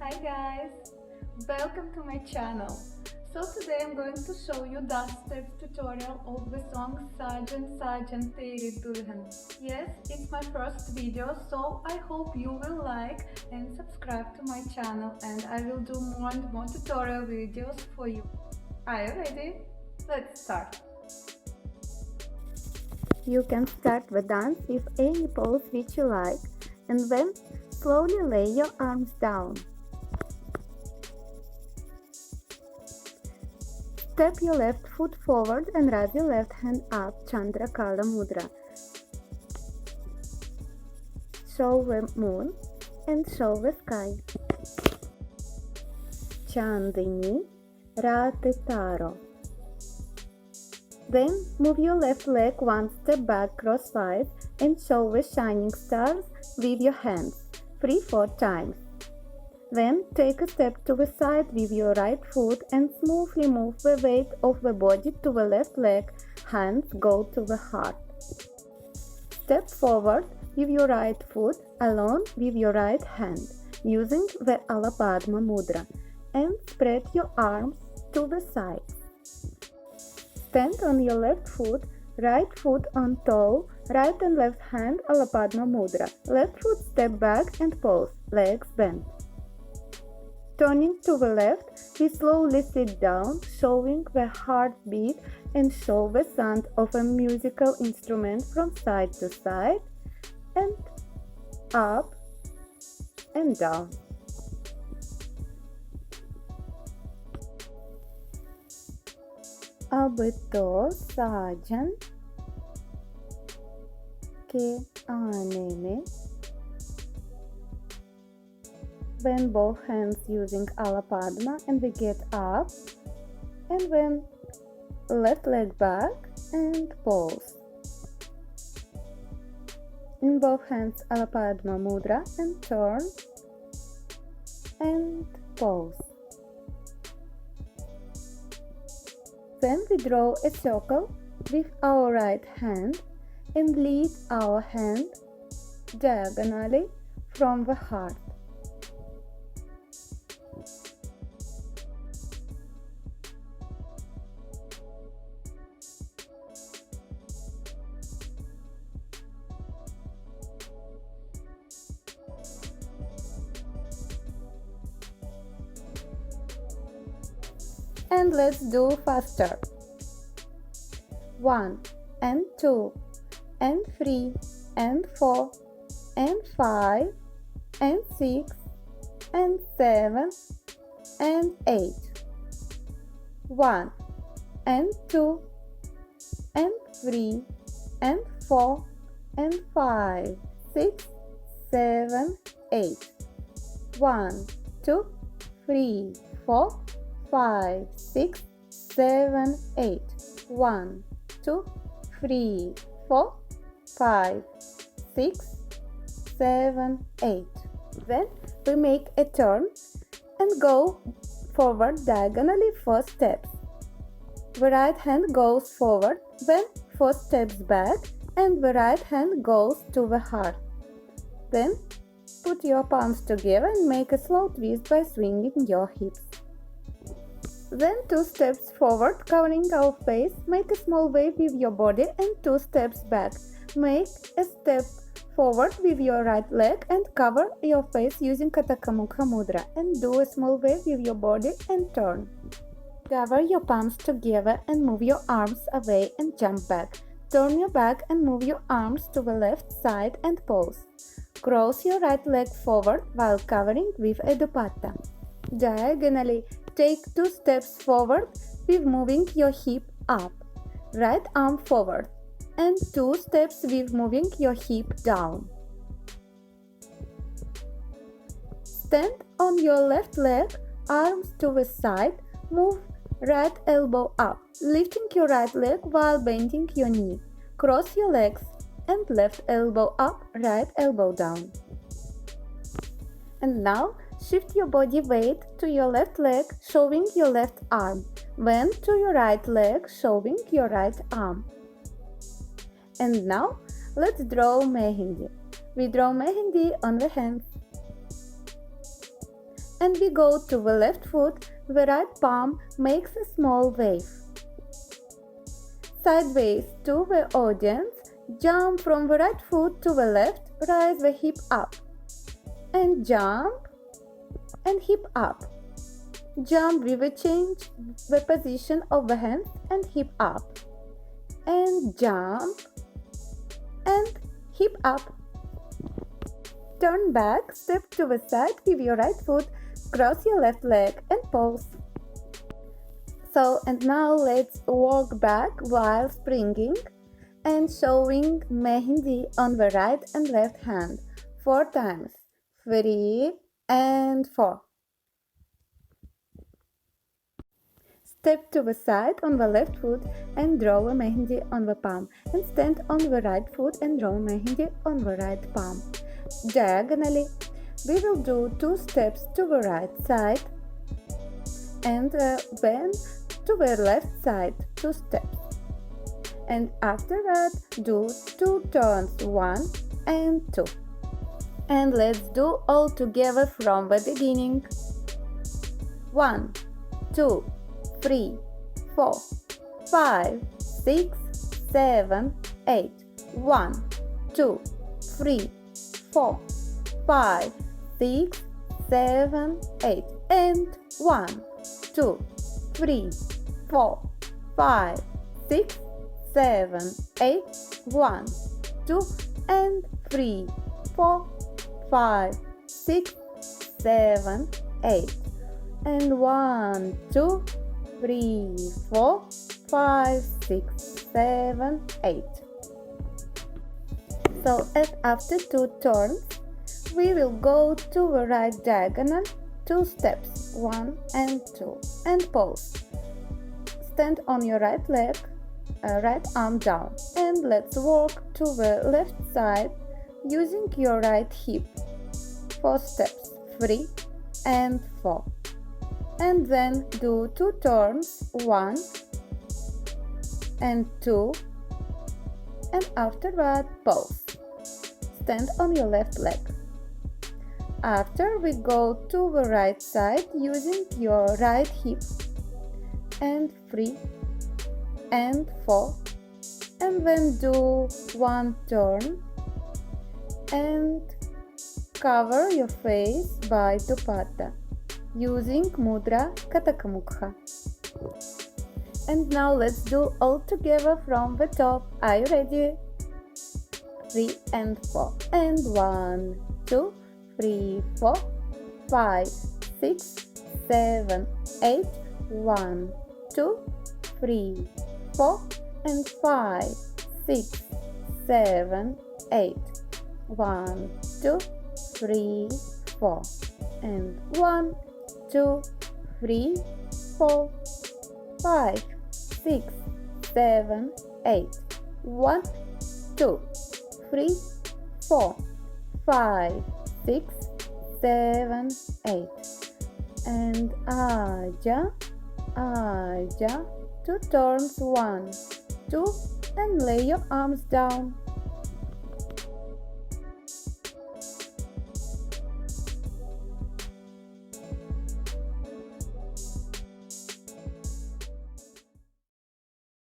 Hi guys, welcome to my channel. So today I'm going to show you the steps tutorial of the song Saajan Saajan Teri Dulhan. Yes, it's my first video, so I hope you will like and subscribe to my channel, and I will do more and more tutorial videos for you. Are you ready? Let's start. You can start the dance with any pose which you like, and then slowly lay your arms down. Step your left foot forward and raise your left hand up, Chandrakala Mudra. Show the moon and show the sky. Chandini Rati Taro. Then move your left leg one step back crosswise and show the shining stars with your hands 3-4 times. Then take a step to the side with your right foot and smoothly move the weight of the body to the left leg, hands go to the heart. Step forward with your right foot alone with your right hand, using the Alapadma Mudra, and spread your arms to the sides. Stand on your left foot, right foot on toe, right and left hand Alapadma Mudra. Left foot step back and pose, legs bent. Turning to the left, we slowly sit down, showing the heartbeat and show the sound of a musical instrument from side to side and up and down. अब तो साजन के आने में, when both hands using Alapadma and we get up, and then left leg back and pose. In both hands Alapadma Mudra and turn and pose. Then we draw a circle with our right hand and lead our hand diagonally from the heart. And let's do faster. 1 and 2 and 3 and 4 and 5 and 6 and 7 and 8. 1 and 2 and 3 and 4 and 5, 6, 7, 8. 1, 2, 3, 4, 5, 6, 7, 8. 1, 2, 3, 4, 5, 6, 7, 8. Then we make a turn and go forward diagonally 4 steps. The right hand goes forward, then 4 steps back, and the right hand goes to the heart. Then put your palms together and make a slow twist by swinging your hips. Then 2 steps forward, covering our face, make a small wave with your body and 2 steps back. Make a step forward with your right leg and cover your face using Katakamukha Mudra, and do a small wave with your body and turn. Gather your palms together and move your arms away and jump back. Turn your back and move your arms to the left side and pose. Cross your right leg forward while covering with a dupatta. Diagonally, take 2 steps forward with moving your hip up. Right arm forward, and 2 steps with moving your hip down. Stand on your left leg, arms to the side, move right elbow up, lifting your right leg while bending your knee. Cross your legs and left elbow up, right elbow down. And now shift your body weight to your left leg, showing your left arm, then to your right leg, showing your right arm. And now let's draw Mehndi. We draw Mehndi on the hands. and we go to the left foot, the right palm makes a small wave. Sideways to the audience, jump from the right foot to the left, raise the hip up, and jump and hip up. Jump with a change the position of the hands and hip up, and jump and hip up. Turn back, step to the side with your right foot, cross your left leg and pause. So, and now let's walk back while springing and showing Mehndi on the right and left hand 4 times. 3 and 4. Step to the side on the left foot and draw a Mehndi on the palm, and stand on the right foot and draw a Mehndi on the right palm. Diagonally, we will do 2 steps to the right side and then to the left side 2 steps. And after that, do 2 turns, 1 and 2. And let's do all together from the beginning. 1, 2, 3, 4, 5, 6, 7, 8. 1, 2, 3, 4, 5, 6, 7, 8. And 1, 2, 3, 4, 5, 6, 7, 8. 1, 2, and 3, 4, 5, 6, 7, 8. And 1, 2, 3, 4, 5, 6, 7, 8. So, after 2 turns, we will go to the right diagonal 2 steps, 1 and 2, and pause. Stand on your right leg, right arm down, and let's walk to the left side using your right hip. 4 steps, 3 and 4. And then do 2 turns, 1 and 2, and after that pause. Stand on your left leg. After we go to the right side using your right hip, and 3 and 4, and then do 1 turn and cover your face by dupatta using mudra Katakamukha. And now let's do all together from the top. Are you ready? 3 and 4. And 1, 2, 3, 4, 5, 6, 7, 8. 1, 2, 3, 4, and 5, 6, 7, 8. 1, 2, 3, 4. And 1, 2, 3, 4, 5, 6, 7, 8. 1, 2, 3, 4, 5, 6, 7, 8. And aja, aja, 2 turns, 1, 2, and lay your arms down.